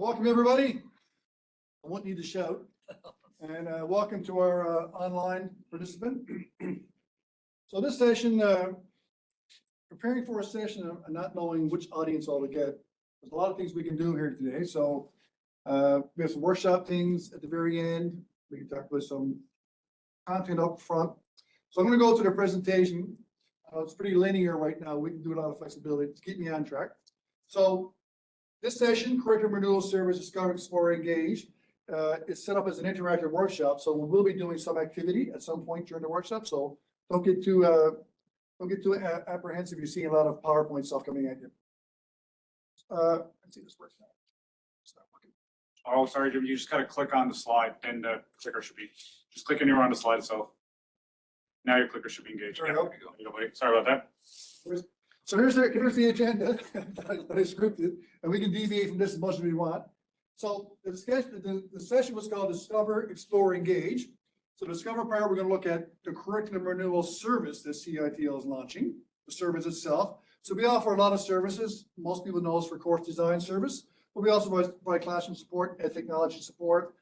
Welcome, everybody. I won't need to shout. And welcome to our online participant. So this session, preparing for a session and not knowing which audience all to get. There's a lot of things we can do here today. So we have some workshop things at the very end. We can talk about some content up front. So I'm going to go to the presentation. It's pretty linear right now. We can do a lot of flexibility to keep me on track. So this session, Curriculum Renewal Service, Discover, Explore, Engage, is set up as an interactive workshop. So we will be doing some activity at some point during the workshop. So don't get too apprehensive. You're seeing a lot of PowerPoint stuff coming at you. Let's see this works now. It's not working. Oh, sorry, Jim. You just got to click on the slide, and the clicker should be just click anywhere on the slide itself. Now your clicker should be engaged. There we go. Sorry about that. So here's the agenda that I scripted, and we can deviate from this as much as we want. So the session was called Discover, Explore, Engage. So the Discover part, we're going to look at the Curriculum Renewal Service that CITL is launching, the service itself. So we offer a lot of services. Most people know us for course design service, but we also provide classroom support and technology support,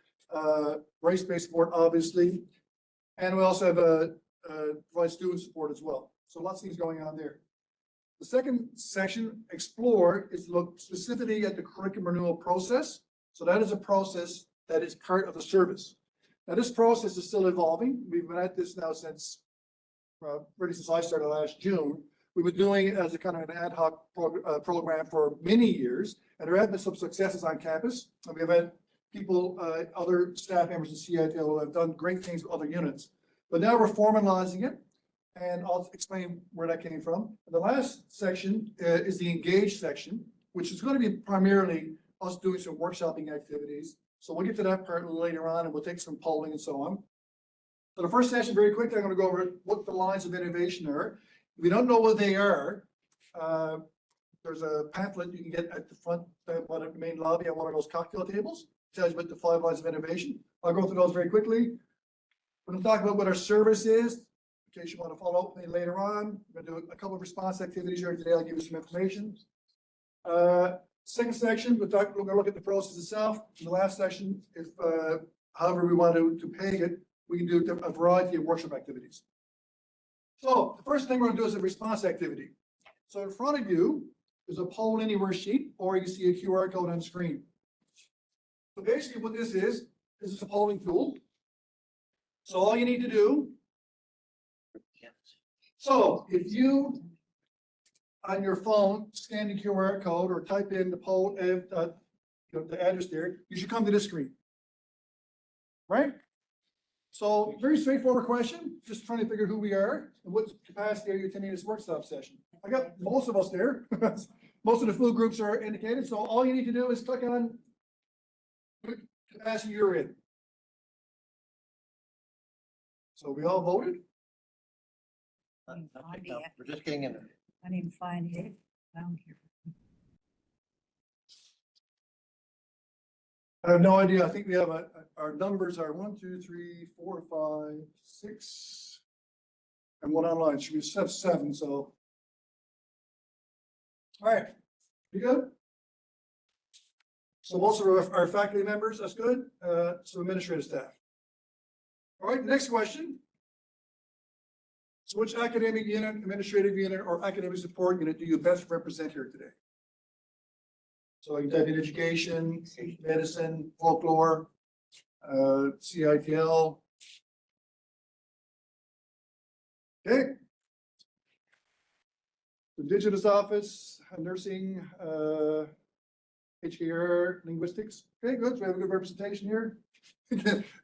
race-based support, obviously. And we also have provide student support as well. So lots of things going on there. The second section, Explore, is to look specifically at the curriculum renewal process. So that is a process that is part of the service. Now this process is still evolving. We've been at this now since, really since I started last June. We've been doing it as a kind of an ad hoc program for many years, and there have been some successes on campus. And we've had people, other staff members of CITL who have done great things with other units. But now we're formalizing it. And I'll explain where that came from. And the last section is the Engage section, which is going to be primarily us doing some workshopping activities. So we'll get to that part a little later on, and we'll take some polling and so on. So the first session, very quickly, I'm going to go over what the lines of innovation are. If you don't know what they are, there's a pamphlet you can get at the front of the main lobby on one of those cocktail tables. It tells you about the 5 lines of innovation. I'll go through those very quickly. We're going to talk about what our service is. In case you want to follow up with me later on, we're going to do a couple of response activities here today. I'll give you some information. Second section, we're going to look at the process itself. In the last section, if however we want to peg it, we can do a variety of workshop activities. So the first thing we're going to do is a response activity. So in front of you is a poll anywhere sheet, or you can see a QR code on screen. So basically what this is a polling tool. So all you need to do, so if you on your phone scan the QR code or type in the poll, the address there, you should come to this screen, right? So very straightforward question, just trying to figure who we are and what capacity are you attending this workshop session. I got most of us there. Most of the full groups are indicated. So all you need to do is click on what capacity you're in. So we all voted. We're just getting in there. I didn't find it down here. I have no idea. I think we have our numbers are 1, 2, 3, 4, 5, 6, and one online. Should be 7. So, all right, you good? So most of our faculty members, that's good. So administrative staff. All right, next question. So which academic unit, administrative unit, or academic support unit do you best represent here today? So you type in education, medicine, folklore, CITL. Okay. The Indigenous Office, nursing, HKR, linguistics. Okay, good. So we have a good representation here.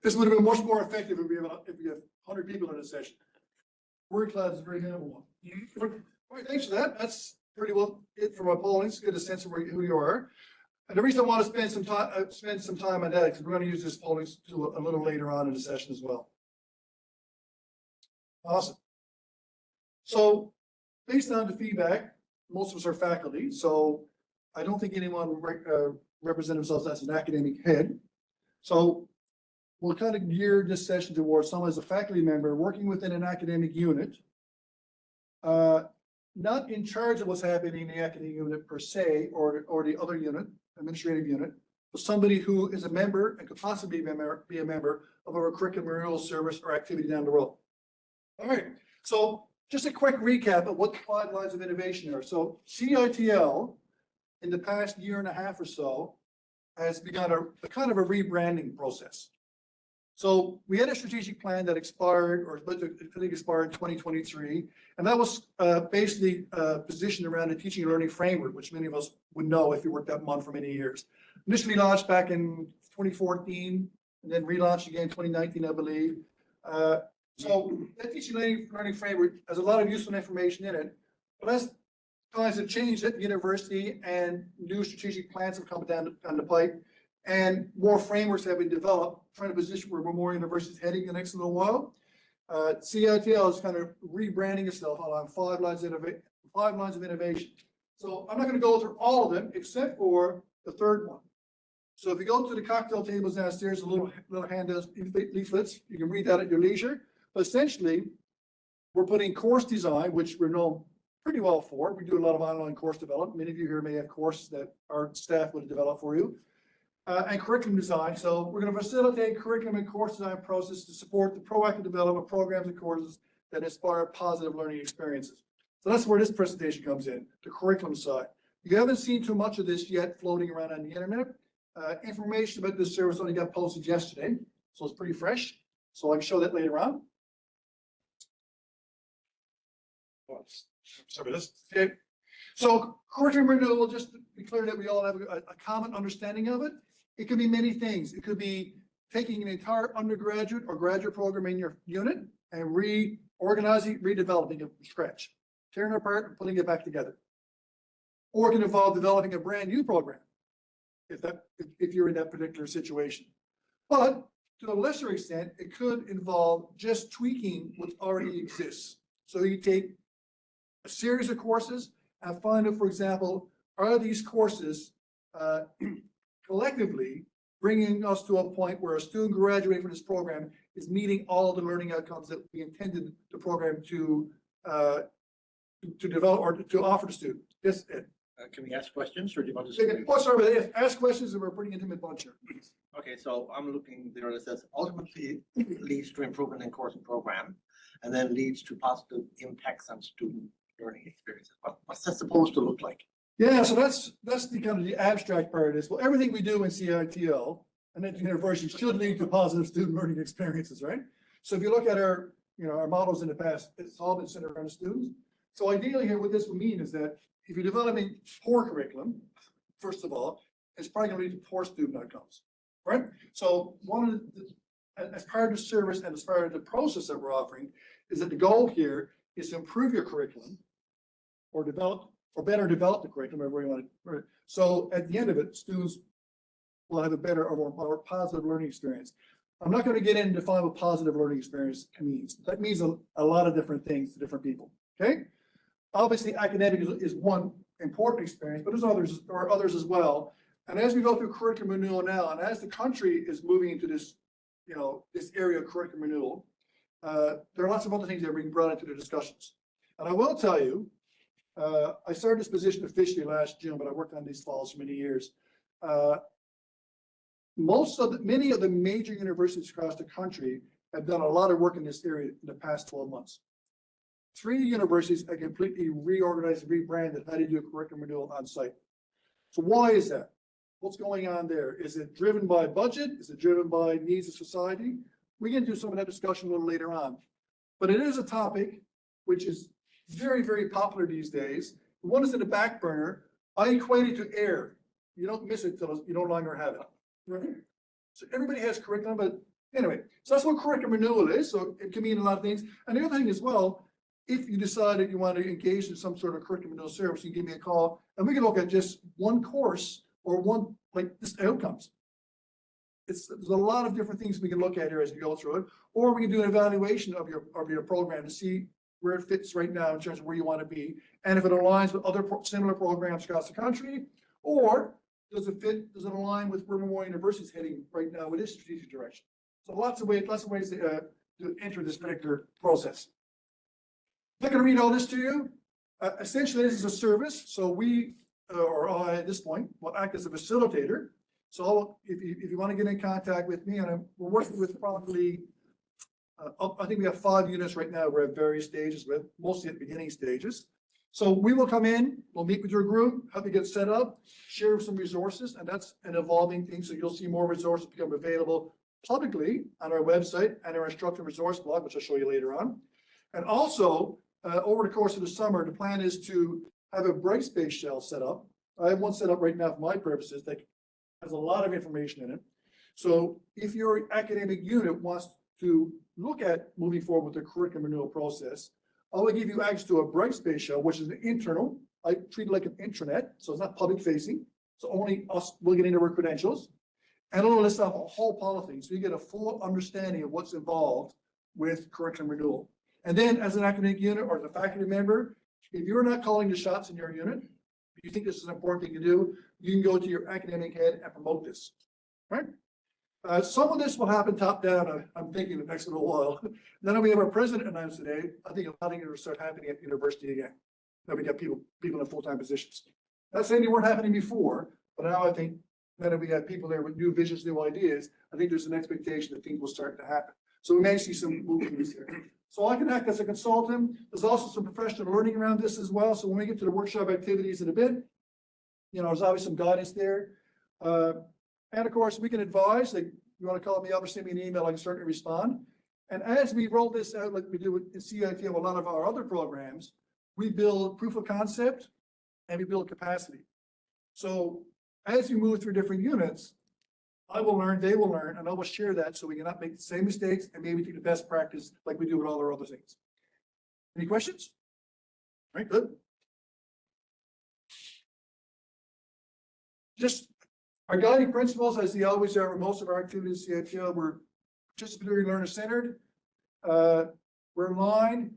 This would have been much more effective if we have 100 people in a session. Word cloud is a very minimal one. All right, thanks for that. That's pretty well it for my polling. It's get a sense of who you are. And the reason I want to spend some time on that, because we're going to use this polling tool a little later on in the session as well. Awesome. So based on the feedback, most of us are faculty, so I don't think anyone represent themselves as an academic head. So we'll kind of gear this session towards someone as a faculty member working within an academic unit, not in charge of what's happening in the academic unit per se, or the other unit, administrative unit, somebody who is a member and could possibly be a member of our curriculum renewal service or activity down the road. All right, so just a quick recap of what the 5 lines of innovation are. So CITL, in the past year and a half or so, has begun a kind of a rebranding process. So we had a strategic plan that expired, or I think expired in 2023, and that was basically positioned around a teaching and learning framework, which many of us would know if you worked at MUN for many years. Initially launched back in 2014, and then relaunched again in 2019, I believe. So that teaching and learning framework has a lot of useful information in it, but as times have changed at the university and new strategic plans have come down the pipe, and more frameworks have been developed, trying to position where more universities heading in the next little while. CITL is kind of rebranding itself along 5 lines of innovation. So I'm not going to go through all of them except for the third one. So if you go to the cocktail tables downstairs, a little handouts, leaflets, you can read that at your leisure. But essentially, we're putting course design, which we're known pretty well for. We do a lot of online course development. Many of you here may have courses that our staff would develop for you. And curriculum design. So we're going to facilitate curriculum and course design process to support the proactive development of programs and courses that inspire positive learning experiences. So that's where this presentation comes in, the curriculum side. You haven't seen too much of this yet floating around on the internet. Information about this service only got posted yesterday, so it's pretty fresh. So I can show that later on. Sorry about this. Okay. So curriculum renewal, just to be clear that we all have a common understanding of it. It could be many things. It could be taking an entire undergraduate or graduate program in your unit and reorganizing, redeveloping it from scratch, tearing it apart and putting it back together. Or it can involve developing a brand new program if you're in that particular situation. But to a lesser extent, it could involve just tweaking what already exists. So you take a series of courses and find out, for example, are these courses collectively bringing us to a point where a student graduating from this program is meeting all of the learning outcomes that we intended the program to develop or to offer the student. Yes, Ed. Can we ask questions, or do you want to? Oh, sorry, but ask questions, and we're a pretty intimate bunch here. Okay, so I'm looking there. It says ultimately leads to improvement in course and program, and then leads to positive impacts on student learning experiences. What's that supposed to look like? Yeah, so that's the kind of the abstract part of this. Well, everything we do in CITL and at the university should lead to positive student learning experiences, right? So if you look at our models in the past, it's all been centered around the students. So ideally here, what this would mean is that if you're developing poor curriculum, first of all, it's probably going to lead to poor student outcomes, right? So as part of the service and as part of the process that we're offering, is that the goal here is to improve your curriculum or better develop the curriculum, whatever you want to. So at the end of it, students will have a better or more positive learning experience. I'm not going to get into define what positive learning experience means. That means a lot of different things to different people. Okay. Obviously, academic is one important experience, but there's others as well. And as we go through curriculum renewal now, and as the country is moving into this, this area of curriculum renewal, there are lots of other things that are being brought into the discussions. And I will tell you, I started this position officially last June, but I worked on these files for many years. Many of the major universities across the country have done a lot of work in this area in the past 12 months. 3 universities have completely reorganized and rebranded how to do curriculum renewal on site. So why is that? What's going on there? Is it driven by budget? Is it driven by needs of society? We can do some of that discussion a little later on. But it is a topic which is very, very popular these days. One is in the back burner. I equate it to air. You don't miss it till you no longer have it. Right? So everybody has curriculum, but anyway, so that's what curriculum renewal is. So it can mean a lot of things. And the other thing as well, if you decide that you want to engage in some sort of curriculum renewal service, you give me a call and we can look at just one course or one just outcomes. There's a lot of different things we can look at here as we go through it, or we can do an evaluation of your program to see where it fits right now in terms of where you want to be, and if it aligns with other similar programs across the country, or does it align with where Memorial University is heading right now with its strategic direction? So lots of ways to enter this particular process. I'm not going to read all this to you. Essentially, this is a service. So we, or I at this point, will act as a facilitator. So if you want to get in contact with me, and we're working with probably, I think we have 5 units right now. We're at various stages, with mostly at beginning stages. So we will come in, we'll meet with your group, help you get set up, share some resources, and that's an evolving thing. So you'll see more resources become available publicly on our website and our instructor resource blog, which I'll show you later on. And also, over the course of the summer, the plan is to have a Brightspace shell set up. I have one set up right now for my purposes that has a lot of information in it. So if your academic unit wants to look at moving forward with the curriculum renewal process, I will give you access to a Brightspace shell, which is an internal. I treat it like an intranet, so it's not public facing. So only us will get into our credentials. And it'll list off a whole pile of things. So you get a full understanding of what's involved with curriculum renewal. And then as an academic unit or as a faculty member, if you're not calling the shots in your unit, if you think this is an important thing to do, you can go to your academic head and promote this, right? Some of this will happen top down. I'm thinking the next little while. Then we have our president announced today. I think a lot of things will start happening at the university again. Then we got people in full-time positions. Not saying they weren't happening before, but now I think now that we have people there with new visions, new ideas, I think there's an expectation that things will start to happen. So we may see some movements here. So I can act as a consultant. There's also some professional learning around this as well. So when we get to the workshop activities in a bit, there's always some guidance there. And of course, we can advise, like you want to call me up or send me an email, I can certainly respond. And as we roll this out, like we do in CITL, a lot of our other programs, we build proof of concept and we build capacity. So as we move through different units, I will learn, they will learn, and I will share that so we cannot make the same mistakes and maybe take the best practice like we do with all our other things. Any questions? All right, good. Just our guiding principles, as they always are, most of our activities at CITL, we're participatory learner-centered. We're aligned.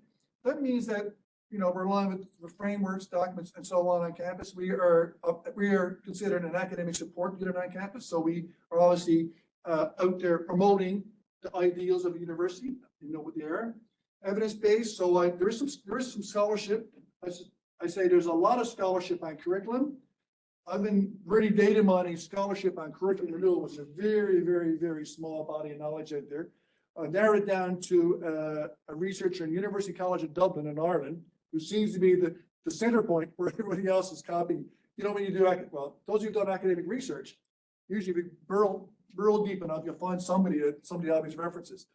That means that we're aligned with the frameworks, documents, and so on campus. We are considered an academic support unit on campus, so we are obviously out there promoting the ideals of the university. You know what they are. Evidence-based. So there is some scholarship. I say there's a lot of scholarship on curriculum. I've been really data mining scholarship on curriculum renewal, which is a very, very, very small body of knowledge out there. I narrowed it down to a researcher in University College of Dublin in Ireland, who seems to be the center point where everybody else is copying. When you do, those who've done academic research, usually we burrow deep enough, you'll find somebody obvious references.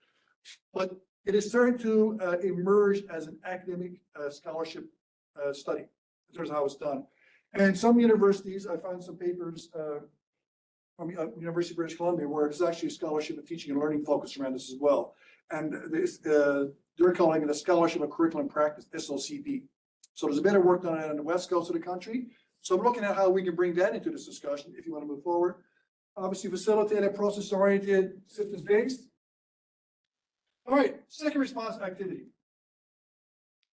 But it is starting to emerge as an academic scholarship study. That's how it's done. And some universities, I found some papers from University of British Columbia where there's actually a scholarship of teaching and learning focus around this as well. And they're calling it a scholarship of curriculum practice, SLCP. So there's a bit of work done on the west coast of the country. So I'm looking at how we can bring that into this discussion if you want to move forward. Obviously facilitated, process-oriented, systems-based. All right, second response activity.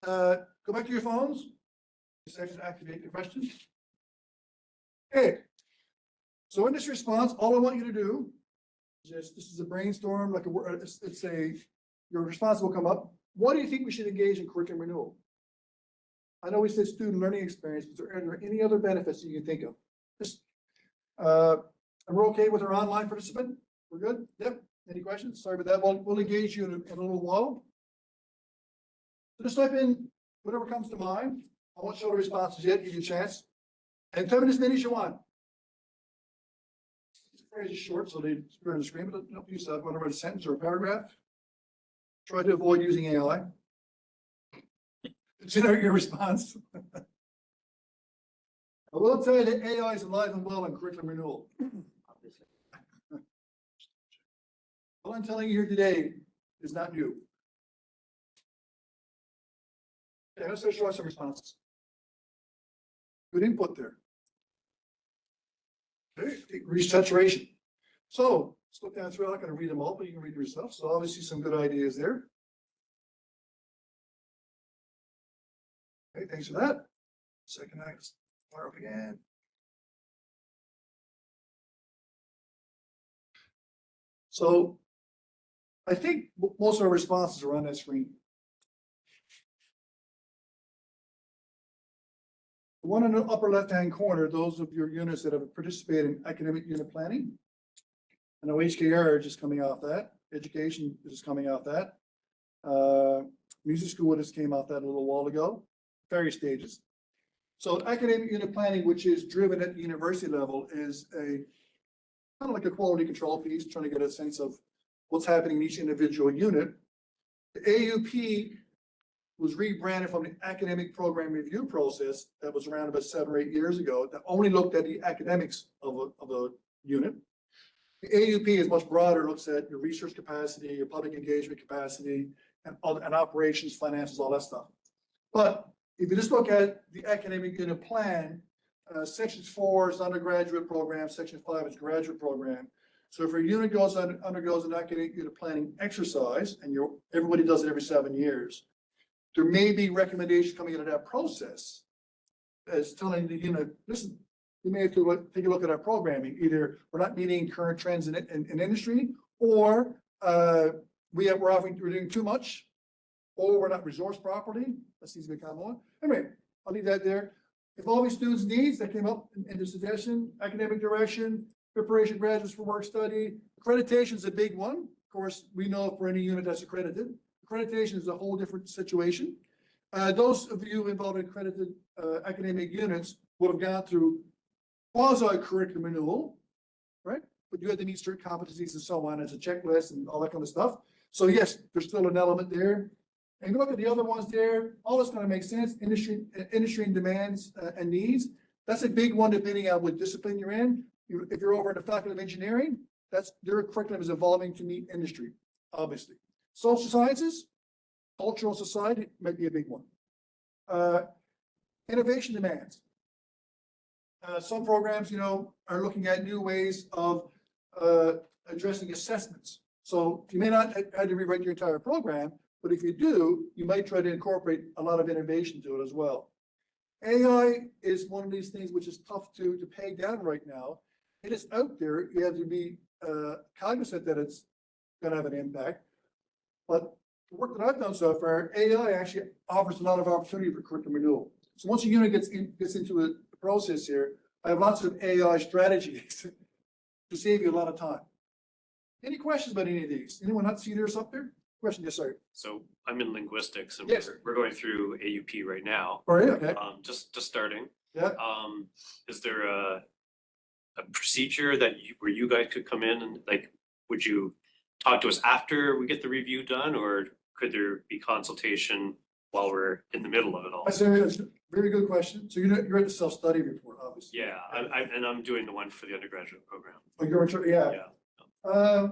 Go back to your phones. Section activate the questions. Okay. So in this response, all I want you to do is this is a brainstorm, like your response will come up. What do you think we should engage in curriculum renewal? I know we said student learning experience, but are there any other benefits you can think of? Just and we're okay with our online participant? We're good? Yep. Any questions? Sorry about that. We'll engage you in a little while. So just type in whatever comes to mind. I won't show the responses yet, give you a chance. And type in as many as you want. It's very short, so they appear on the screen, but don't use that. Want to write a sentence or a paragraph? Try to avoid using AI. Generate your response. I will tell you that AI is alive and well in curriculum renewal. What I'm telling you here today is not new. Okay, let's show some responses. Good input there. Okay, reach saturation. So let's look down through. I'm not going to read them all, but you can read them yourself. So obviously some good ideas there. Okay, thanks for that. Second act, fire up again. So I think most of our responses are on that screen. The one in the upper left-hand corner, those of your units that have participated in academic unit planning. I know HKR just coming off that, education is coming off that. Music school just came off that a little while ago, various stages. So academic unit planning, which is driven at the university level, is a kind of like a quality control piece, trying to get a sense of what's happening in each individual unit. The AUP was rebranded from the academic program review process that was around about 7 or 8 years ago that only looked at the academics of a unit. The AUP is much broader, looks at your research capacity, your public engagement capacity, and operations, finances, all that stuff. But if you just look at the academic unit plan, section 4 is undergraduate program, section 5 is graduate program. So if a unit undergoes an academic unit planning exercise, and everybody does it every 7 years, there may be recommendations coming out of that process as telling the unit, listen, you may have to take a look at our programming. Either we're not meeting current trends in industry, or we're doing too much, or we're not resourced properly. That seems to become one. Anyway, I'll leave that there. Involving students' needs that came up in the suggestion, academic direction, preparation graduates for work study. Accreditation is a big one. Of course, we know for any unit that's accredited. Accreditation is a whole different situation. Those of you involved in accredited academic units would have gone through quasi-curriculum renewal, right? But you had to meet certain competencies and so on as a checklist and all that kind of stuff. So yes, there's still an element there. And look at the other ones there. All this kind of makes sense. Industry and demands and needs. That's a big one depending on what discipline you're in. If you're over in the faculty of engineering, that's their curriculum is evolving to meet industry, obviously. Social sciences, cultural society might be a big one. Innovation demands. Some programs, are looking at new ways of addressing assessments. So you may not have to rewrite your entire program, but if you do, you might try to incorporate a lot of innovation to it as well. AI is one of these things which is tough to peg down right now. It is out there. You have to be cognizant that it's going to have an impact. But the work that I've done so far, AI actually offers a lot of opportunity for curriculum renewal. So once a unit gets into a process here, I have lots of AI strategies to save you a lot of time. Any questions about any of these? Anyone not see theirs up there? Question, yes, sir. So I'm in linguistics and Yes. we're going through AUP right now. All right, okay. Just starting. Yeah. Is there a procedure that where you guys could come in and would you talk to us after we get the review done, or could there be consultation while we're in the middle of it all? That's a very good question. So you're at the self-study report, obviously. Yeah, I'm doing the one for the undergraduate program. Oh, yeah. Yeah.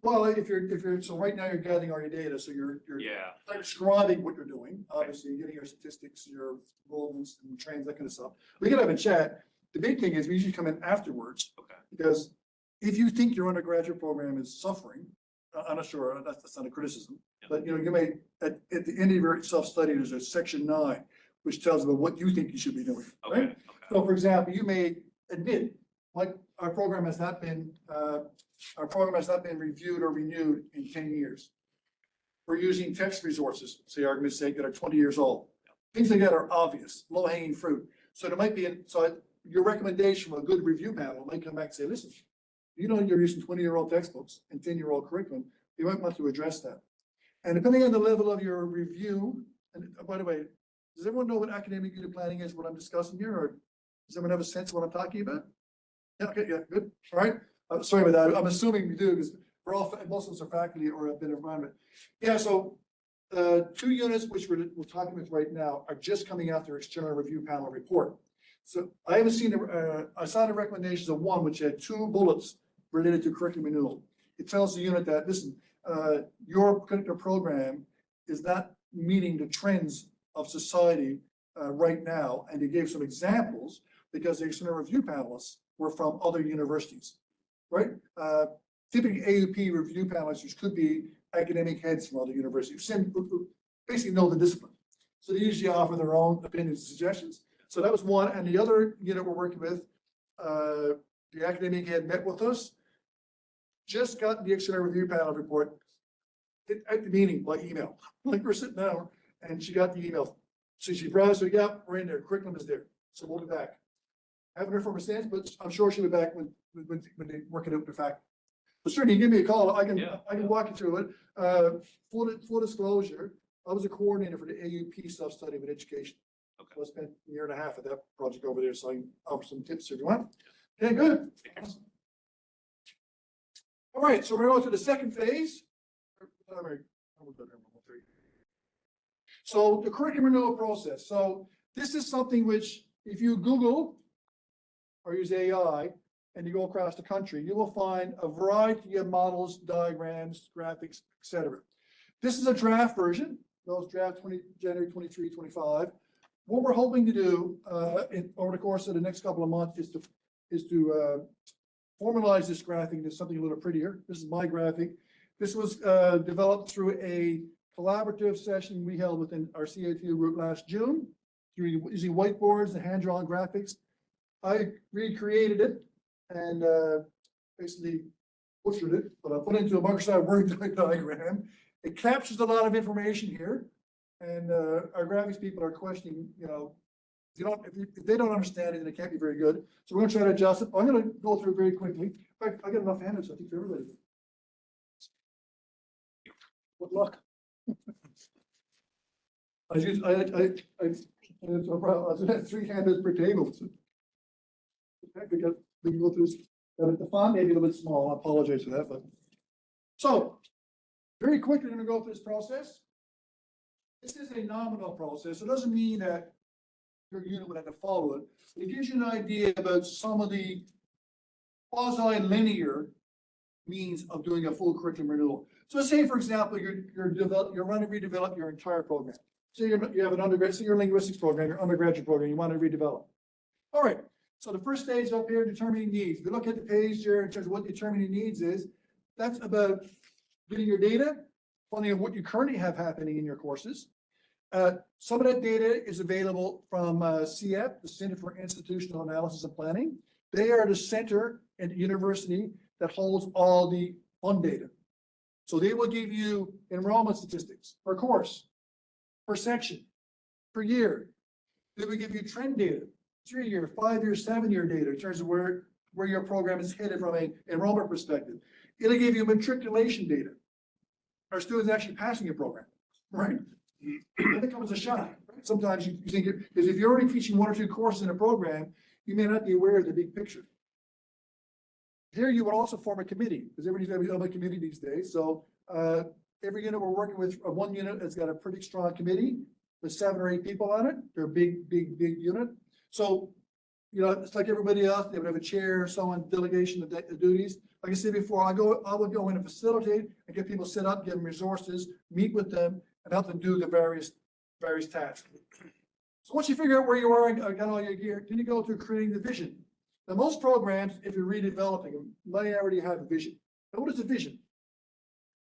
Well, if you're so right now you're gathering all your data, so you're Yeah. describing what you're doing. Obviously, you're getting your statistics, your enrollments and trends, that kind of stuff. We can have a chat. The big thing is we usually come in afterwards. Okay. Because if you think your undergraduate program is suffering, I'm not sure, that's not a criticism, but you may at the end of your self-study, there's a section 9, which tells about what you think you should be doing. Okay. Right? So for example, you may admit, like our program has not been reviewed or renewed in 10 years. We're using text resources, say argument's sake, that are 20 years old. Things like that are obvious, low-hanging fruit. So there might be, your recommendation from a good review panel might come back and say, listen, you're using 20-year-old textbooks and 10-year-old curriculum, you might want to address that. And depending on the level of your review, and by the way, does everyone know what academic unit planning is, what I'm discussing here, or does everyone have a sense of what I'm talking about? Yeah, okay, yeah, good, all right. Sorry about that, I'm assuming you do, because most of us are faculty or have been around it. Yeah, so 2 units, which we're talking with right now, are just coming out their external review panel report. So I haven't seen, I saw the recommendations of one, which had 2 bullets related to curriculum renewal. It tells the unit that, listen, your particular program is not meeting the trends of society right now. And they gave some examples because the external review panelists were from other universities, right? Typically AUP review panelists could be academic heads from other universities, who basically know the discipline. So they usually offer their own opinions and suggestions. So that was one. And the other unit we're working with, the academic head met with us, just got the external review panel report at the meeting by email. Like we're sitting down and she got the email. So she browsed it, yeah, we're in there, curriculum is there. So we'll be back. I haven't heard from her since, but I'm sure she'll be back when they work it out with the fact. But certainly, give me a call. I can walk you through it. Full disclosure, I was a coordinator for the AUP sub-study with education. Okay. So I spent a year and a half at that project over there, so I can offer some tips if you want. Okay, good. Awesome. All right, so we're going to the second phase. So the curriculum renewal process. So this is something which, if you Google or use AI and you go across the country, you will find a variety of models, diagrams, graphics, etc. This is a draft version. Those draft January 23, 25. What we're hoping to do over the course of the next couple of months is to formalize this graphic into something a little prettier. This is my graphic. This was developed through a collaborative session we held within our CITL group last June, using whiteboards and hand-drawn graphics. I recreated it and basically butchered it, but I put it into a Microsoft Word diagram. It captures a lot of information here, and our graphics people are questioning, if they don't understand it, then it can't be very good. So we're going to try to adjust it. I'm going to go through it very quickly. In fact, I get enough handouts, I think, for everybody. Good luck. I had 3 handouts per table. So. We can go through this. The font may be a little bit small. I apologize for that. But so very quickly, I'm going to go through this process. This is a nominal process. It doesn't mean that your unit would have to follow it. It gives you an idea about some of the quasi-linear means of doing a full curriculum renewal. So say, for example, you're running to redevelop your entire program. So you have an undergrad, so your linguistics program, your undergraduate program, you want to redevelop. All right. So the first stage up here, determining needs. If you look at the page here in terms of what determining needs is, that's about getting your data, finding out what you currently have happening in your courses. Some of that data is available from CITL, the Center for Institutional Analysis and Planning. They are the center at the university that holds all the fund data. So they will give you enrollment statistics per course, per section, per year. They will give you trend data, 3-year, 5-year, 7-year data in terms of where your program is headed from an enrollment perspective. It'll give you matriculation data. Are students actually passing your program, right? That becomes a shock. Right? Sometimes you think, because if you're already teaching 1 or 2 courses in a program, you may not be aware of the big picture. Here you would also form a committee, because everybody's got to be on a committee these days. So every unit we're working with, one unit has got a pretty strong committee with 7 or 8 people on it. They're a big unit. So, it's like everybody else, they would have a chair, someone, delegation of duties. Like I said before, I would go in and facilitate and get people set up, give them resources, meet with them, and help them do the various tasks. So once you figure out where you are and got all your gear, then you go through creating the vision. Now, most programs, if you're redeveloping them, may already have a vision. Now, what is a vision?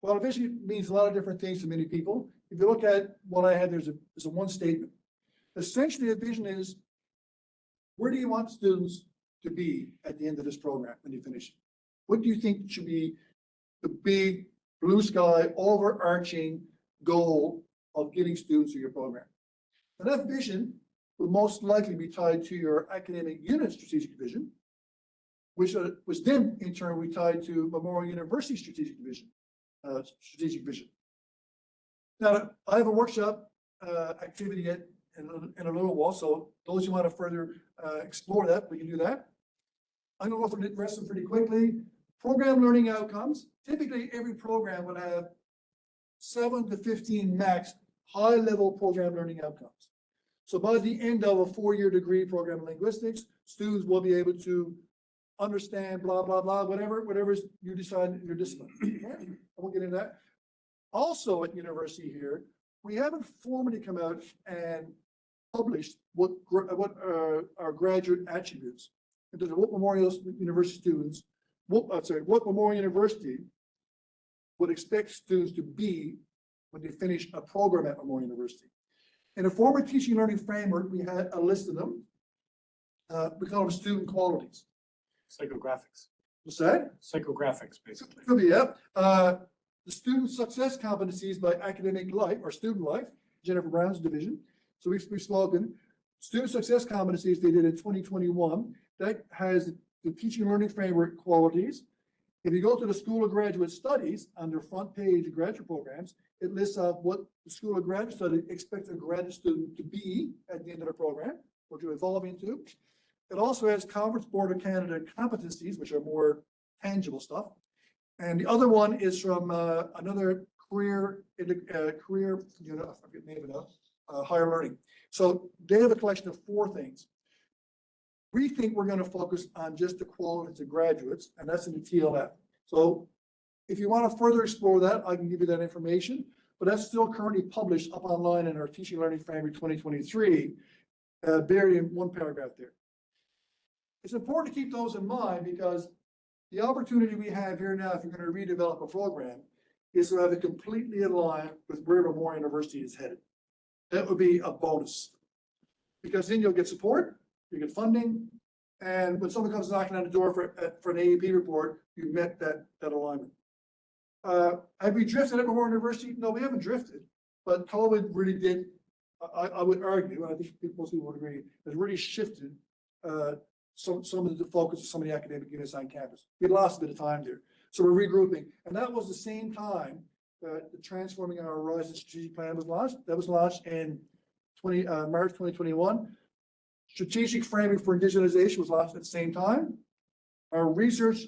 Well, a vision means a lot of different things to many people. If you look at what I had, there's a one statement. Essentially, a vision is, where do you want students to be at the end of this program when you finish it? What do you think should be the big blue sky overarching goal of getting students through your program? And that vision will most likely be tied to your academic unit strategic vision, which then in turn we tied to Memorial University strategic vision. Now, I have a workshop activity in a little while, so those who want to further explore that, we can do that. I'm going to go through the rest of them pretty quickly. Program learning outcomes. Typically, every program would have 7 to 15 max high-level program learning outcomes. So by the end of a 4-year degree program in linguistics, students will be able to understand blah, blah, blah, whatever you decide in your discipline. I won't get into that. Also at university here, we haven't formally come out and published what our graduate attributes. In terms of what Memorial University students, what Memorial University would expect students to be when they finish a program at Memorial University. In a former teaching learning framework, we had a list of them. We call them student qualities. Psychographics. What's that? Psychographics, basically. Could be, yeah. The student success competencies by academic life or student life, Jennifer Brown's division. So we've spoken. student success competencies they did in 2021, that has the teaching and learning framework qualities. If you go to the School of Graduate Studies, on their front page of graduate programs, it lists out what the School of Graduate Studies expects a graduate student to be at the end of the program or to evolve into. It also has Conference Board of Canada competencies, which are more tangible stuff. And the other one is from another career, I forget the name of it, higher learning. So they have a collection of 4 things. We think we're going to focus on just the qualities of graduates, and that's in the TLF. So if you want to further explore that, I can give you that information, but that's still currently published up online in our Teaching and Learning Framework 2023, buried in 1 paragraph there. It's important to keep those in mind because the opportunity we have here now, if you're going to redevelop a program, is to have it completely in line with where Memorial University is headed. That would be a bonus, because then you'll get support, you get funding, and when someone comes knocking on the door for an AEP report, you've met that alignment. Have we drifted at Memorial University? No, we haven't drifted, but COVID really did, I would argue, and I think most people would agree, has really shifted some of the focus of some of the academic units on campus. We lost a bit of time there. So we're regrouping. And that was the same time that the Transforming Our Horizons Strategic Plan was launched. That was launched in March 2021. Strategic Framing for Indigenization was launched at the same time. Our research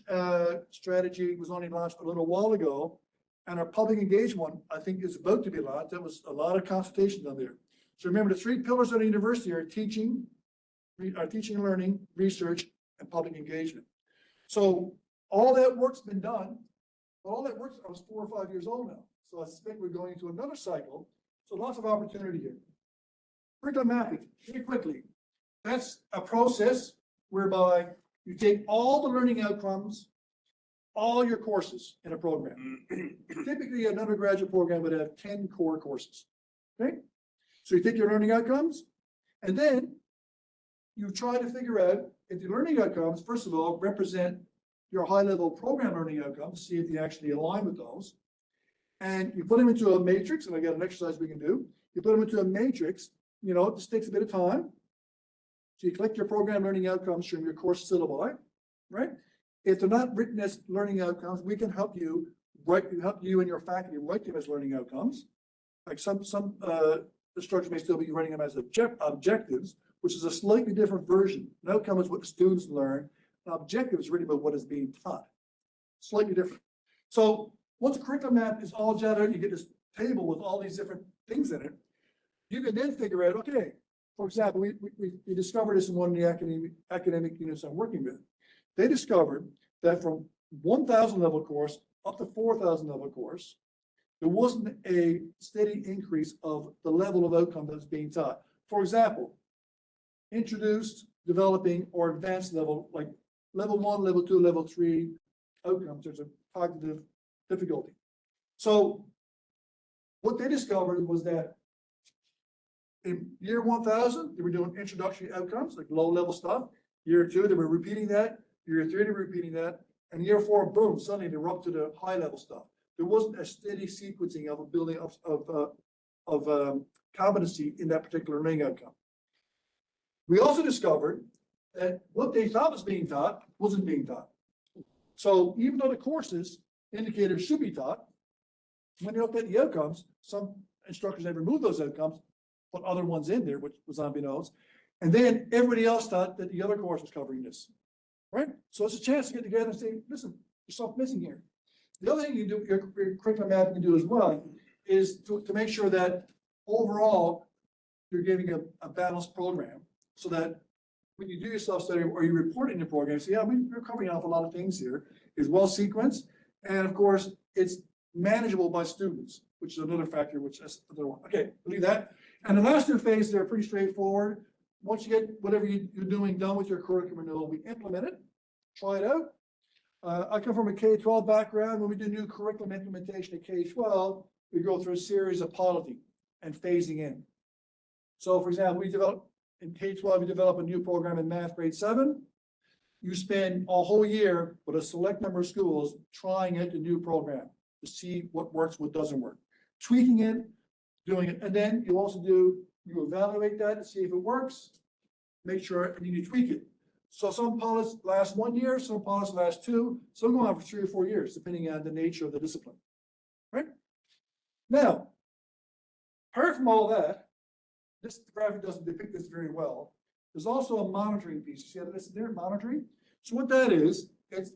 strategy was only launched a little while ago. And our public engagement one, I think, is about to be launched. There was a lot of consultations on there. So remember, the 3 pillars of the university are teaching and learning, research, and public engagement. So all that work's been done. All that work, I was 4 or 5 years old now. So I suspect we're going into another cycle. So lots of opportunity here. Curriculum mapping, very quickly. That's a process whereby you take all the learning outcomes, all your courses in a program. Typically, an undergraduate program would have 10 core courses. Okay? So you take your learning outcomes, and then you try to figure out if the learning outcomes, first of all, represent your high-level program learning outcomes, see if they actually align with those. And you put them into a matrix, and I got an exercise we can do. You put them into a matrix, this takes a bit of time. So you collect your program learning outcomes from your course syllabi, right? If they're not written as learning outcomes, we can help you and your faculty write them as learning outcomes. Like some instructors may still be writing them as objectives, which is a slightly different version. An outcome is what the students learn. An objective is really about what is being taught. Slightly different. So once a curriculum map is all jotted out, you get this table with all these different things in it. You can then figure out, okay, for example, we discovered this in one of the academic units I'm working with. They discovered that from 1,000 level course up to 4,000 level course, there wasn't a steady increase of the level of outcome that was being taught. For example, introduced, developing, or advanced level, like level 1, level 2, level 3 outcomes in terms of cognitive difficulty. So what they discovered was that in year 1,000, they were doing introductory outcomes, like low-level stuff. Year 2, they were repeating that. Year 3, they were repeating that. And year 4, boom, suddenly they were up to the high-level stuff. There wasn't a steady sequencing of a building of competency in that particular learning outcome. We also discovered that what they thought was being taught wasn't being taught. So even though the courses indicated should be taught, when they looked at the outcomes, some instructors had removed those outcomes, put other ones in there, which was unbeknownst. And then everybody else thought that the other course was covering this, right? So it's a chance to get together and say, listen, there's something missing here. The other thing you do, your curriculum map you can do as well, is to make sure that overall you're giving a balanced program so that when you do your self-study or you report in your program, say, yeah, we're covering off a lot of things here, is well sequenced. And of course, it's manageable by students, which is another factor, which is another one. Okay, leave that. And the last 2 phases are pretty straightforward. Once you get whatever you're doing done with your curriculum renewal, we implement it, try it out. I come from a K-12 background. When we do new curriculum implementation at K-12, we go through a series of piloting and phasing in. So for example, in K-12, we develop a new program in math grade 7. You spend a whole year with a select number of schools trying out the new program to see what works, what doesn't work, tweaking it, doing it. And then you evaluate that to see if it works. make sure, and you tweak it. So some policies last 1 year, some policies last 2, some go on for 3 or 4 years, depending on the nature of the discipline, right? Now, apart from all that, this graphic doesn't depict this very well. There's also a monitoring piece. You see how this is there, monitoring? So what that is,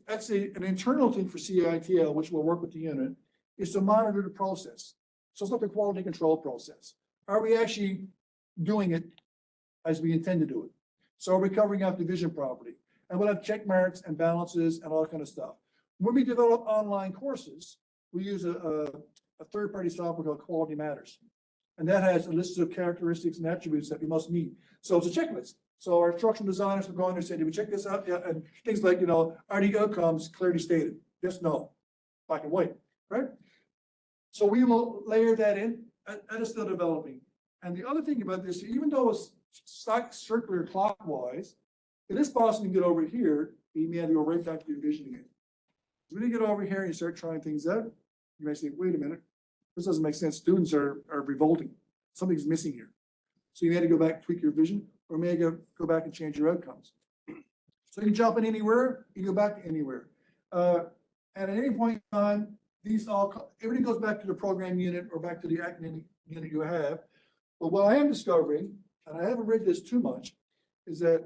that's an internal thing for CITL, which will work with the unit, is to monitor the process. So it's like a quality control process. Are we actually doing it as we intend to do it? So are we covering up division properly? And we'll have check marks and balances and all that kind of stuff. When we develop online courses, we use a third-party software called Quality Matters. And that has a list of characteristics and attributes that we must meet. So it's a checklist. So our instructional designers will go in and say, did we check this out? Yeah, and things like, are the outcomes clearly stated? Yes, no, black and white, right? So we will layer that in, and it's still developing. And the other thing about this, even though it's circular clockwise, it is possible to get over here, you may have to go right back to your vision again. When you get over here and you start trying things out, you may say, wait a minute, this doesn't make sense. Students are revolting. Something's missing here. So you may have to go back, tweak your vision, or may go back and change your outcomes. So you can jump in anywhere, you go back to anywhere. And at any point in time, everything goes back to the program unit or back to the academic unit you have. But what I am discovering, and I haven't read this too much, is that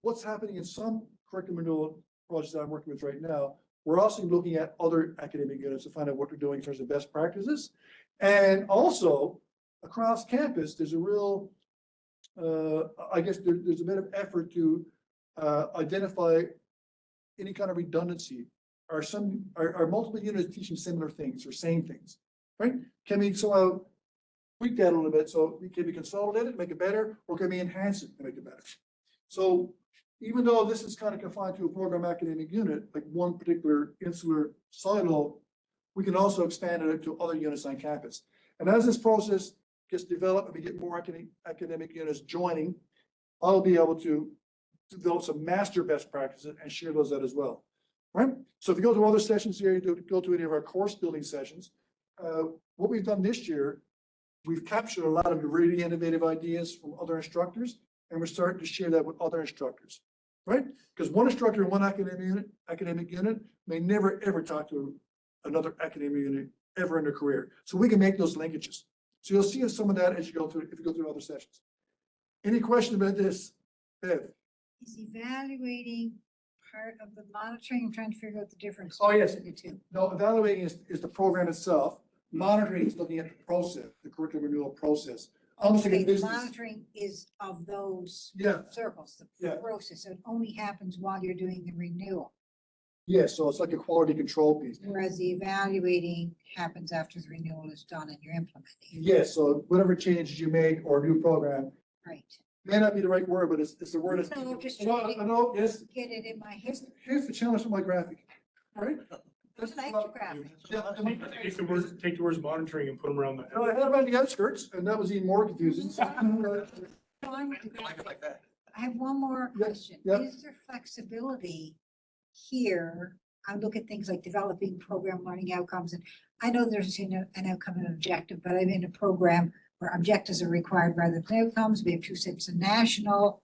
what's happening in some curriculum renewal projects that I'm working with right now, we're also looking at other academic units to find out what they're doing in terms of best practices. And also, across campus, there's a real, I guess there's a bit of effort to identify any kind of redundancy. Are multiple units teaching similar things or same things, right? Can we somehow tweak that a little bit? So we can be consolidated, make it better, or can we enhance it to make it better? So even though this is kind of confined to a program academic unit, like one particular insular silo, we can also expand it to other units on campus. And as this process gets developed and we get more academic units joining, I'll be able to develop some master best practices and share those out as well, right? So if you go to other sessions here, you go to any of our course building sessions, what we've done this year, we've captured a lot of the really innovative ideas from other instructors, and we're starting to share that with other instructors, right? Because one instructor in one academic unit may never ever talk to another academic unit ever in their career. So we can make those linkages. So you'll see some of that as you go through, if you go through other sessions. Any question about this, Bev? Is evaluating part of the monitoring? I'm trying to figure out the difference. Oh, yes. between the two. No, evaluating is the program itself. Monitoring is looking at the process, the curriculum renewal process. Almost like Okay, a the business. monitoring is of those Yeah. circles, the Yeah. process. So it only happens while you're doing the renewal, Yes, so it's like a quality control piece. whereas the evaluating happens after the renewal is done and you're implementing. Yes, so whatever changes you make or new program, Right. may not be the right word, but it's the word. No, just I know, yes. get it in my head. Here's the challenge for my graphic, right? I like your graphic. Yeah, Take the words monitoring and put them around the. I had it around the outskirts, and that was even more confusing. On with the I like it graphic. like that. I have one more Yeah, question. yeah. Is there flexibility here? I look at things like developing program learning outcomes, and I know there's an outcome and an objective, but I'm in a program where objectives are required rather than outcomes. We have two sets of national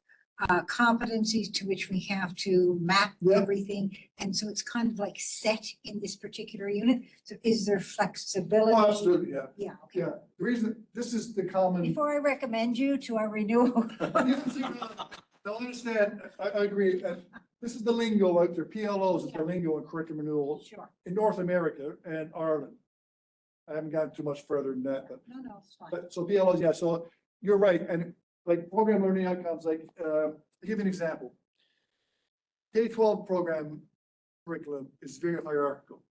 competencies to which we have to map Yeah. everything. And so it's kind of like set in this particular unit. So is there flexibility? Oh, absolutely, yeah, Yeah, okay. yeah. The reason, this is the common. Before I recommend you to our renewal. They'll understand, I agree, and this is the lingo out there, PLOs is the lingo in curriculum renewal Sure. in North America and Ireland. I haven't gotten too much further than that, No, it's fine. but so PLOs, yeah, so you're right, and like program learning outcomes, like, I'll give you an example. K-12 program curriculum is very hierarchical,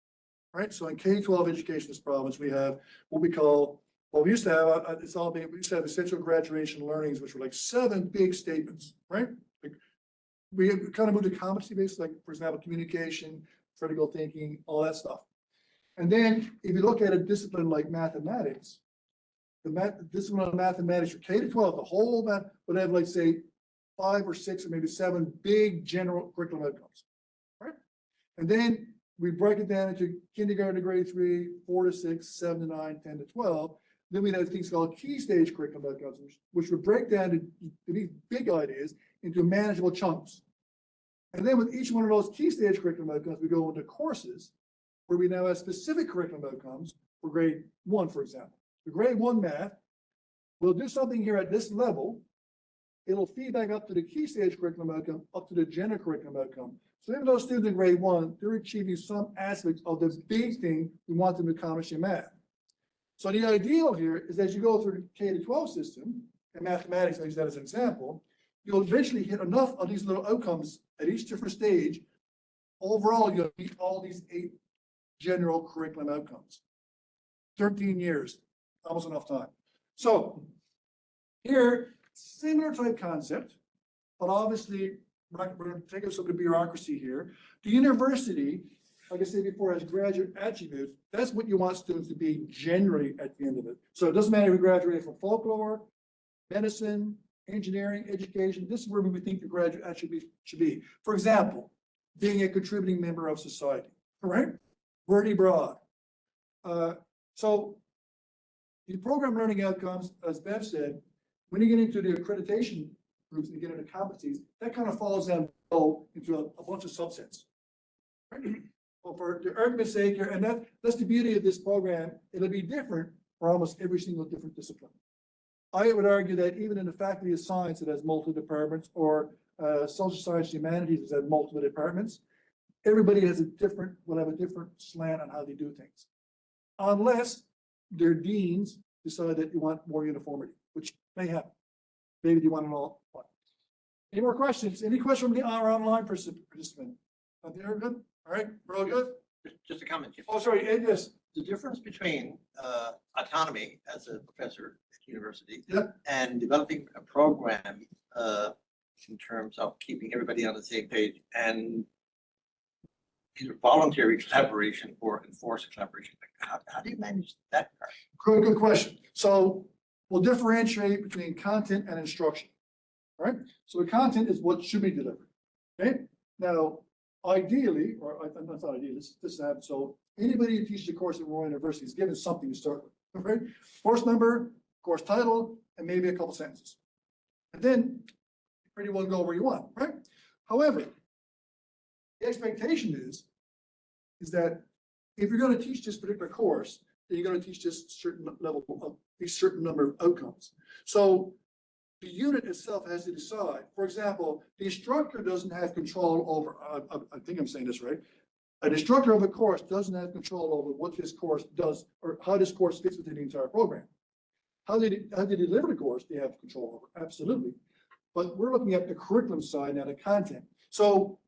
right? So in K-12 education in this province, we have what we call, well, we used to have, we used to have essential graduation learnings, which were like 7 big statements, right? Like, we kind of moved to competency based, like, for example, communication, critical thinking, all that stuff. And then if you look at a discipline like mathematics, the discipline of mathematics for K-12, the whole math would have, like, say, 5 or 6 or maybe 7 big general curriculum outcomes, right? And then we break it down into kindergarten to grade 3, 4 to 6, 7 to 9, 10 to 12. Then we have things called key stage curriculum outcomes, which would break down these big ideas into manageable chunks. And then with each one of those key stage curriculum outcomes, we go into courses where we now have specific curriculum outcomes for grade 1, for example. The grade 1 math, we'll do something here at this level. It'll feed back up to the key stage curriculum outcome, up to the general curriculum outcome. So even those students in grade 1, they're achieving some aspects of this big thing we want them to accomplish in math. So the ideal here is as you go through the K-12 system, and mathematics, I use that as an example, you'll eventually hit enough of these little outcomes at each different stage. Overall, you'll meet all these 8 general curriculum outcomes. 13 years, almost enough time. So here, similar type concept, but obviously we're going to take us up to bureaucracy here. The university, like I said before, has graduate attributes. That's what you want students to be generally at the end of it. So it doesn't matter if you graduated from folklore, medicine, engineering, education. This is where we think the graduate attributes should be. For example, being a contributing member of society, all right? Very broad. So the program learning outcomes, as Bev said, when you get into the accreditation groups and you get into competencies, that kind of falls down below into a bunch of subsets. Well, for the argument's sake here, and that's the beauty of this program, it'll be different for almost every single different discipline. I would argue that even in the faculty of science, it has multiple departments, or social science and humanities has multiple departments. Everybody will have a different slant on how they do things. Unless their deans decide that you want more uniformity, which may happen. Maybe you want it all. Any more questions? Any question from our online participant? They're good? All right, we're all good? Just a comment. Jim. Oh, sorry, Ed, yes. The difference between autonomy as a professor at university Yep. and developing a program in terms of keeping everybody on the same page and either voluntary collaboration or enforced collaboration. How do you manage that part? Good question. So we'll differentiate between content and instruction. All right. So the content is what should be delivered. Okay. Now, ideally, or that's not ideal, this happens. So anybody who teaches a course at Royal University is given something to start with. Okay. Course number, course title, and maybe a couple sentences. And then pretty well go where you want, right? However, the expectation is that if you're going to teach this particular course, then you're going to teach this certain level of a certain number of outcomes. So the unit itself has to decide. For example, the instructor doesn't have control over, I think I'm saying this right. An instructor of a course doesn't have control over what this course does or how this course fits within the entire program. How they deliver the course, they have control over, absolutely. But we're looking at the curriculum side, not the content. So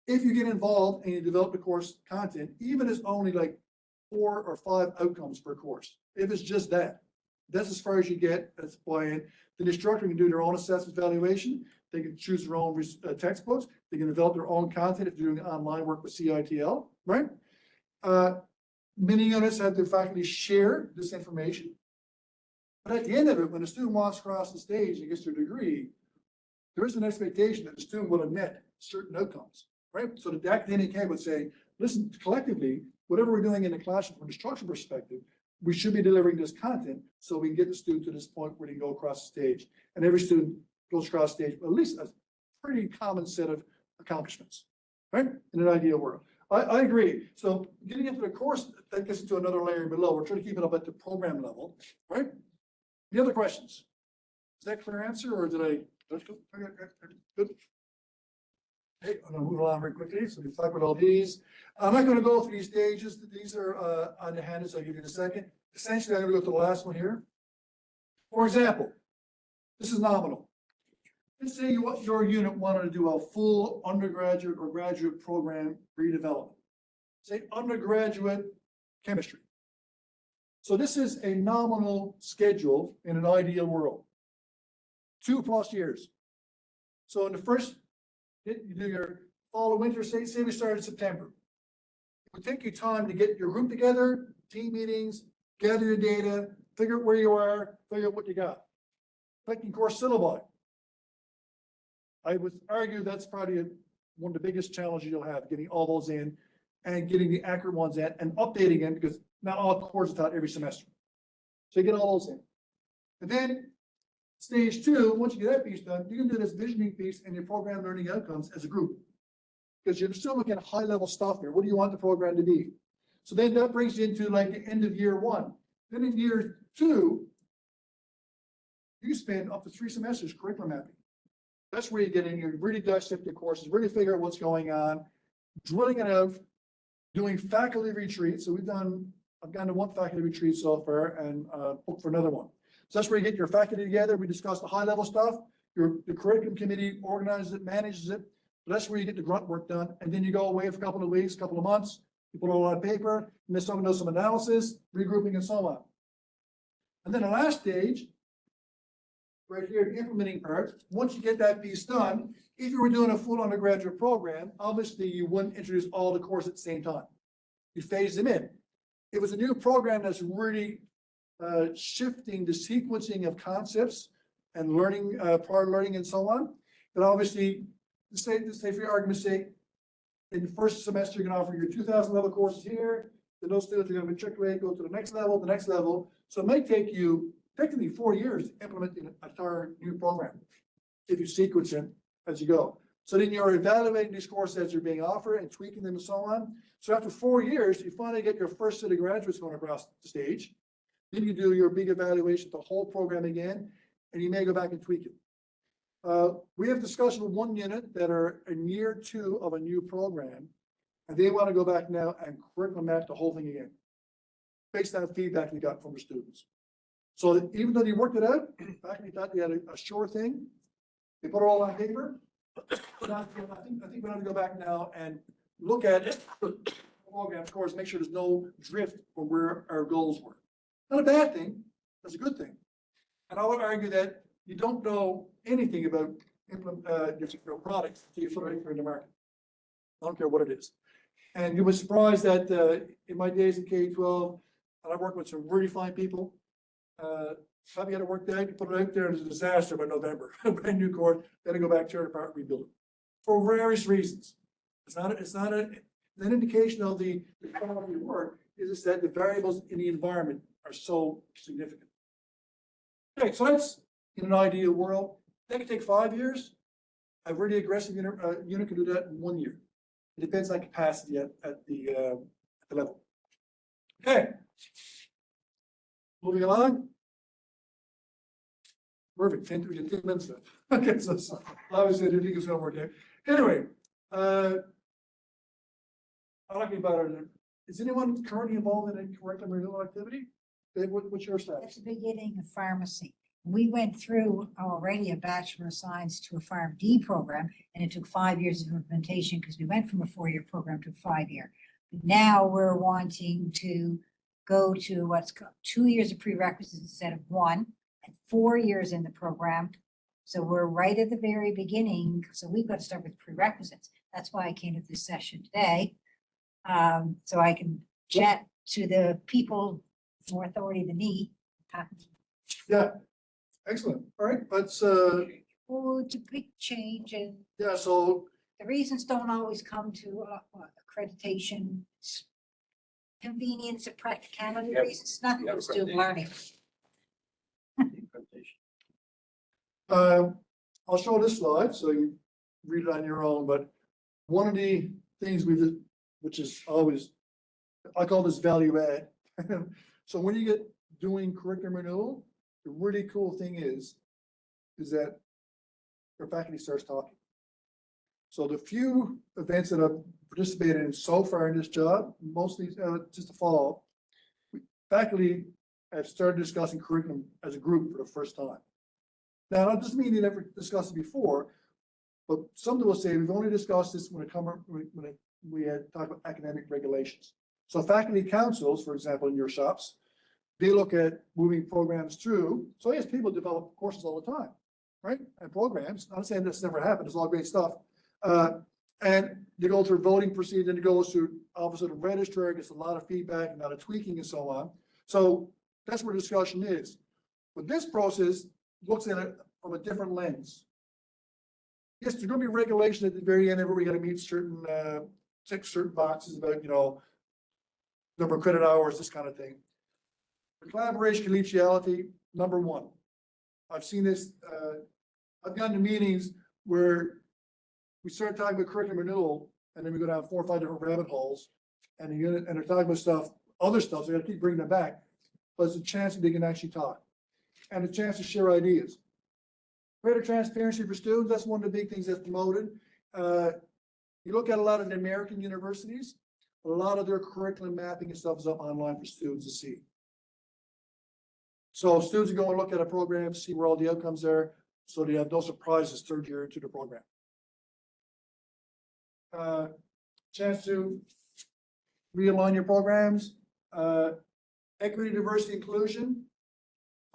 if you get involved and you develop the course content, even if it's only like 4 or 5 outcomes per course, if it's just that, that's as far as you get. That's buy-in. The instructor can do their own assessment evaluation. They can choose their own textbooks. They can develop their own content if they're doing online work with CITL, right? Many units have the faculty share this information. But at the end of it, when a student walks across the stage and gets their degree, there is an expectation that the student will have met certain outcomes, right? So the academic head would say, listen, collectively, whatever we're doing in the classroom from an instruction perspective, we should be delivering this content so we can get the student to this point where they can go across the stage. And every student goes across the stage, at least a pretty common set of accomplishments, right? In an ideal world. I agree. So getting into the course, that gets into another layer below. We're trying to keep it up at the program level, right? The other questions? Is that a clear answer or did I? Good. Hey, I'm going to move along very quickly. So we talk about all these. I'm not going to go through these stages. These are on the hand, so I'll give you in a second. Essentially, I'm going to go to the last one here. For example, this is nominal. Let's say your unit wanted to do a full undergraduate or graduate program redevelopment. Say undergraduate chemistry. So this is a nominal schedule in an ideal world. 2+ years. So in the first, you do your fall or winter, say we start in September. It would take you time to get your group together, team meetings, gather your data, figure out where you are, figure out what you got. Collecting course syllabi. I would argue that's probably one of the biggest challenges you'll have, getting all those in and getting the accurate ones in and updating them because not all courses are taught every semester. So you get all those in. And then stage two, once you get that piece done, you can do this visioning piece and your program learning outcomes as a group. Because you're still looking at high level stuff here. What do you want the program to be? So then that brings you into like the end of year one. Then in year two, you spend up to 3 semesters curriculum mapping. That's where you get in, you really dissect your courses, really figure out what's going on, drilling it out, doing faculty retreats. So I've gone to 1 faculty retreat so far and booked for another one. So that's where you get your faculty together. We discuss the high level stuff. The curriculum committee organizes it, manages it. So that's where you get the grunt work done. And then you go away for a couple of weeks, couple of months, you put it all on paper, and then someone does some analysis, regrouping and so on. And then the last stage, right here, the implementing part, once you get that piece done, if you were doing a full undergraduate program, obviously you wouldn't introduce all the courses at the same time. You phase them in. It was a new program that's really shifting the sequencing of concepts and learning, prior learning and so on. But obviously, say for your argument's sake, in the first semester, you can offer your 2,000 level courses here. Then those students are going to matriculate, go to the next level. So it might take you technically 4 years to implement an entire new program if you sequence it as you go. So then you're evaluating these courses as they're being offered and tweaking them and so on. So after 4 years, you finally get your first set of graduates going across the stage. Then you do your big evaluation of the whole program again, and you may go back and tweak it. We have discussion with 1 unit that are in year 2 of a new program, and they want to go back now and curriculum map the whole thing again, based on feedback we got from the students. So that even though they worked it out, faculty thought they had a sure thing, they put it all on paper. But I think we have to go back now and look at it, program, of course, make sure there's no drift from where our goals were. Not a bad thing, that's a good thing. And I would argue that you don't know anything about your products until you put it in the market. I don't care what it is. And you were surprised that in my days in K-12, and I worked with some really fine people. Time you had to work that, you put it out there, and it's a disaster by November. Brand new course, then to go back, tear it apart, rebuild it. For various reasons. It's not an indication of the quality of work, is that the variables in the environment are so significant. Okay, so that's in an ideal world. That could take 5 years. A really aggressive unit can do that in 1 year. It depends on capacity at the level. Okay. Moving along. Perfect. 10 minutes left. Okay, so obviously I didn't think it was going to work out. Anyway, talking about it. Is anyone currently involved in a curriculum renewal activity? Dave, what's your At status? the beginning of pharmacy, we went through already a Bachelor of Science to a PharmD program, and it took 5 years of implementation because we went from a 4-year program to a 5-year. Now we're wanting to go to what's called 2 years of prerequisites instead of 1, and 4 years in the program. So we're right at the very beginning. So we've got to start with prerequisites. That's why I came to this session today. So I can chat to the people with more authority than me. Yeah, excellent. All right, let's Oh, it's a big change, and yeah, so the reasons don't always come to accreditation. It's convenience and practicality Yep. reasons, it's nothing to do with student Accreditation. learning. I'll show this slide so you read it on your own, but one of the things which is always, I call this value add. So when you get doing curriculum renewal, the really cool thing is that your faculty starts talking. So the few events that I've participated in so far in this job, mostly just to follow, faculty have started discussing curriculum as a group for the first time. Now, that doesn't mean they never discussed it before, but some will say we've only discussed this when we had talked about academic regulations. So faculty councils, for example, in your shops, they look at moving programs through. So yes, people develop courses all the time, right? And programs. I'm not saying this never happened. It's all great stuff. And they go through voting procedure, and it goes through Office of the Registrar, gets a lot of feedback, and a lot of tweaking and so on. So that's where discussion is. But this process looks at it from a different lens. Yes, there's going to be regulation at the very end of it. We got to meet certain tick certain boxes about, number of credit hours, this kind of thing. Collaboration, collegiality, number one. I've seen this, I've gotten to meetings where we start talking about curriculum renewal, and then we go down 4 or 5 different rabbit holes. And they're talking about stuff, other stuff, so I gotta keep bringing them back. But it's a chance that they can actually talk, and a chance to share ideas. Greater transparency for students, that's one of the big things that's promoted. You look at a lot of the American universities, a lot of their curriculum mapping and stuff is up online for students to see. So students go and look at a program, see where all the outcomes are, so they have no surprises third year into the program. Chance to realign your programs, equity, diversity, inclusion,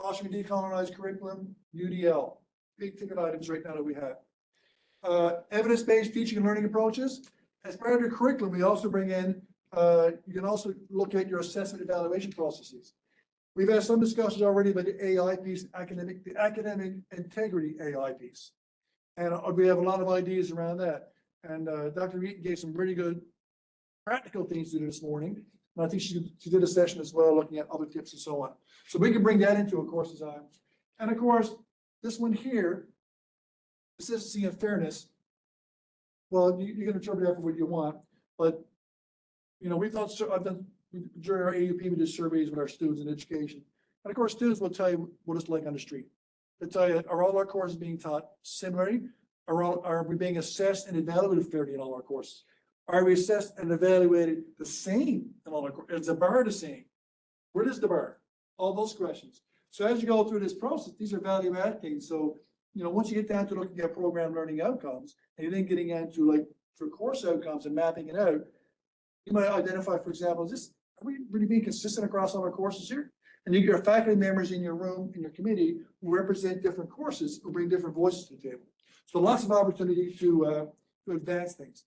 fostering decolonized curriculum, UDL, big ticket items right now that we have. Evidence-based teaching and learning approaches. As part of the curriculum, we also bring in, you can also look at your assessment evaluation processes. We've had some discussions already about the AI piece, the academic integrity AI piece. And we have a lot of ideas around that. And Dr. Eaton gave some really good practical things to do this morning. And I think she did a session as well, looking at other tips and so on. So we can bring that into a course design. And of course, this one here, consistency and fairness. Well, you can interpret that for what you want, but you know, we thought, I've done during our AUP, we did surveys with our students in education. And of course, students will tell you what it's like on the street. They'll tell you, are all our courses being taught similarly? Are we being assessed and evaluated fairly in all our courses? Are we assessed and evaluated the same in all our courses? Is the bar the same? Where is the bar? All those questions. So as you go through this process, these are value add things. So, you know, once you get down to looking at program learning outcomes, and you're then getting into like for course outcomes and mapping it out, you might identify, for example, are we really being consistent across all our courses here? And you get your faculty members in your room, in your committee, who represent different courses, who bring different voices to the table. So lots of opportunity to advance things.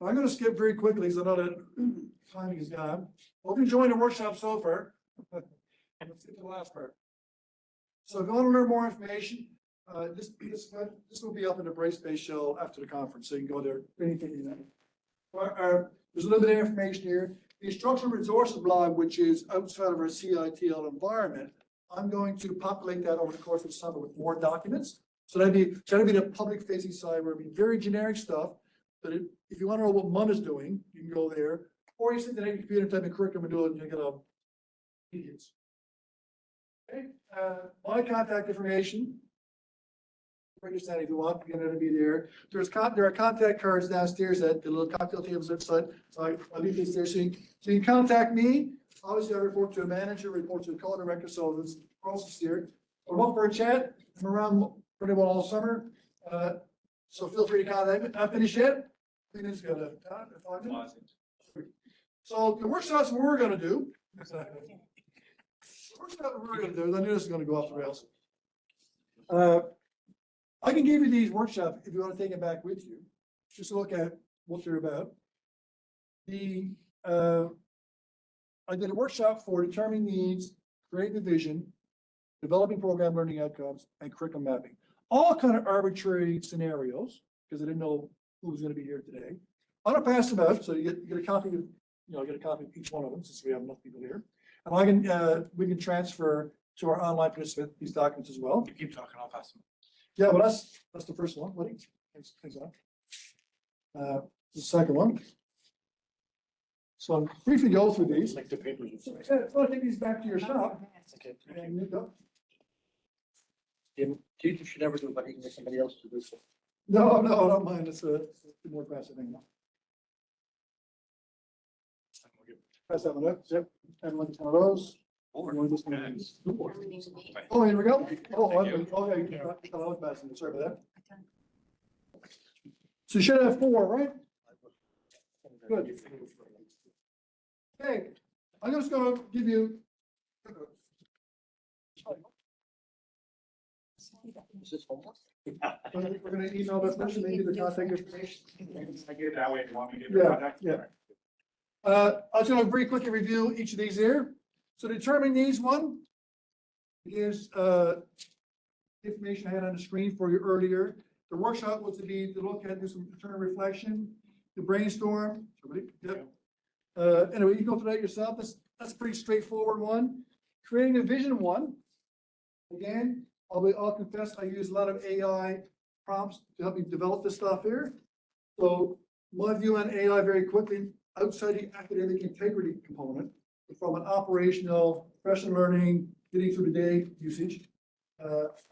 I'm going to skip very quickly, so I know that timing is gone. Hope you enjoyed the workshop so far. Let's get to the last part. So if you want to learn more information, this will be up in the Brace-Based show after the conference, so you can go there. Anything you know. There's a little bit of information here. The instructional resources blog, which is outside of our CITL environment, I'm going to populate that over the course of the summer with more documents. So that'd be the public facing side where it'd be very generic stuff. But if you want to know what MUN is doing, you can go there. Or you sit down at your computer, type in curriculum and do it, and you get a idiots. Okay, my contact information. Bring this down if you want. Again, it'll be there. There are contact cards downstairs at the little cocktail tables outside. So I'll leave this there. So you can contact me. Obviously, I report to a manager, report to a co-director. So this process here. I'm up for a chat. I'm around pretty well all summer. So feel free to contact me. Not finished yet. I think it's got a 5 minutes. So the workshops we're going to do. The workshop we're going to do. I knew this was going to go off the rails. I can give you these workshops if you want to take it back with you, just to look at what they're about. I did a workshop for determining needs, creating the vision, developing program learning outcomes, and curriculum mapping. All kind of arbitrary scenarios, because I didn't know who was going to be here today. I'm going to pass them out, so you get a copy of, get a copy of each one of them, since we have enough people here. And we can transfer to our online participant these documents as well. You keep talking, I'll pass them. Yeah, well, that's the first one. What? Thanks, the second one. So I'll briefly go through these. Like the papers. So I'll take these back to your shop. And you go. Teachers should never do, but he can get somebody else to do so. No, I don't mind. It's a more passive thing. Pass that one up. Yep. And one of those. One of those ones. Oh, here we go. Oh, okay. I was passing. Sorry about that. So you should have 4, right? Good. Okay, I'm just going to give you. Is this homework? We're going to email this person, maybe the contact information. I get it that way if you want me to give you contact. Yeah. I was going to very quickly review each of these here. So determining these one is information I had on the screen for you earlier. The workshop was to look at this internal reflection, the brainstorm. Yep. Anyway, you go through that yourself. That's a pretty straightforward one. creating a vision one. Again, I'll confess, I use a lot of AI prompts to help me develop this stuff here. So my view on AI very quickly, outside the academic integrity component, from an operational, professional learning, getting through the day usage.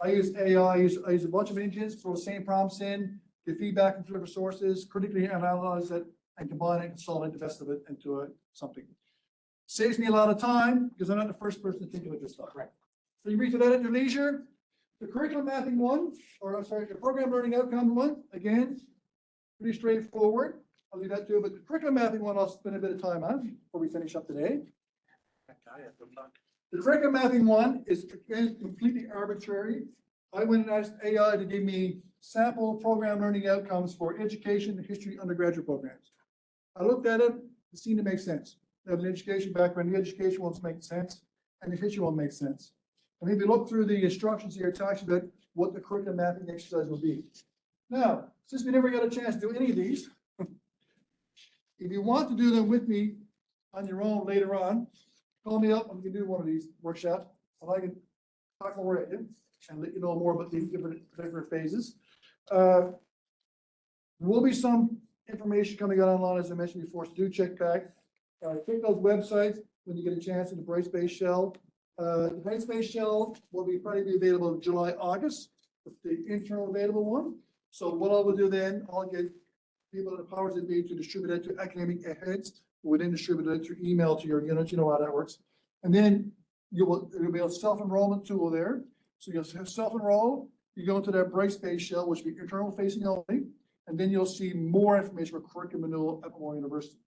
I use AI, I use a bunch of engines, throw the same prompts in, get feedback from different sources, critically analyze it, and combine it and consolidate the best of it into something. Saves me a lot of time because I'm not the first person to think about this stuff. Right. So you read through that at your leisure. The curriculum mapping one, or I'm sorry, the program learning outcome one, again, pretty straightforward. I'll do that too, but the curriculum mapping one, I'll spend a bit of time on before we finish up today. The curriculum mapping one is again completely arbitrary. I went and asked AI to give me sample program learning outcomes for education and history undergraduate programs. I looked at it, it seemed to make sense. I have an education background, the education won't make sense, and the history won't make sense. And if you look through the instructions here, it talks about what the curriculum mapping exercise will be. Now, since we never got a chance to do any of these, if you want to do them with me on your own later on, call me up and we can do one of these workshops, and I can talk more at you and let you know more about the different phases. There will be some information coming out online, as I mentioned before, so do check back. Check those websites when you get a chance in the Brightspace shell. The Brightspace shell will probably be available in July, August, with the internal available one. So what I will do then, I'll get people that the powers that be to distribute it to academic heads, who would then distribute it through email to your unit. You know how that works. And then there'll be a self-enrollment tool there. So you'll self-enroll, you go into that Brightspace shell, which will be internal facing only, and then you'll see more information for curriculum renewal at Memorial University.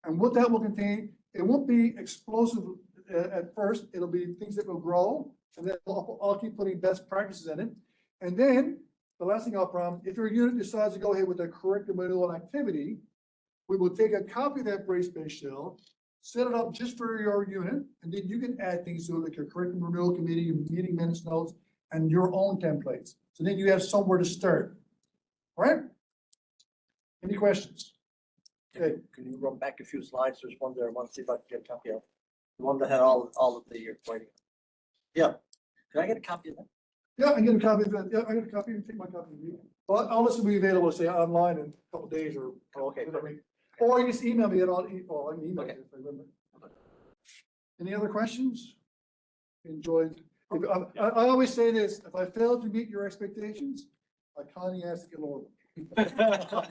And what that will contain, it won't be explosive at first, it'll be things that will grow, and then I'll keep putting best practices in it. And then the last thing I'll promise, if your unit decides to go ahead with a curriculum renewal activity, we will take a copy of that Brightspace shell, set it up just for your unit, and then you can add things to it, like your curriculum renewal committee, your meeting minutes notes, and your own templates. So then you have somewhere to start. All right? Any questions? Okay. Can you run back a few slides? There's one there. I want to see if I can get a copy of the one that had all of the writing. Yeah. Can I get a copy of that? Yeah, I get a copy of that. Yeah, I get a copy. You can take my copy of you. Well, all this will be available, say, online in a couple of days or. Okay. Or you just email me at all. Well, I can email Okay. you if I remember. Any other questions? Enjoyed. I always say this: if I fail to meet your expectations, I kindly ask that you lower them.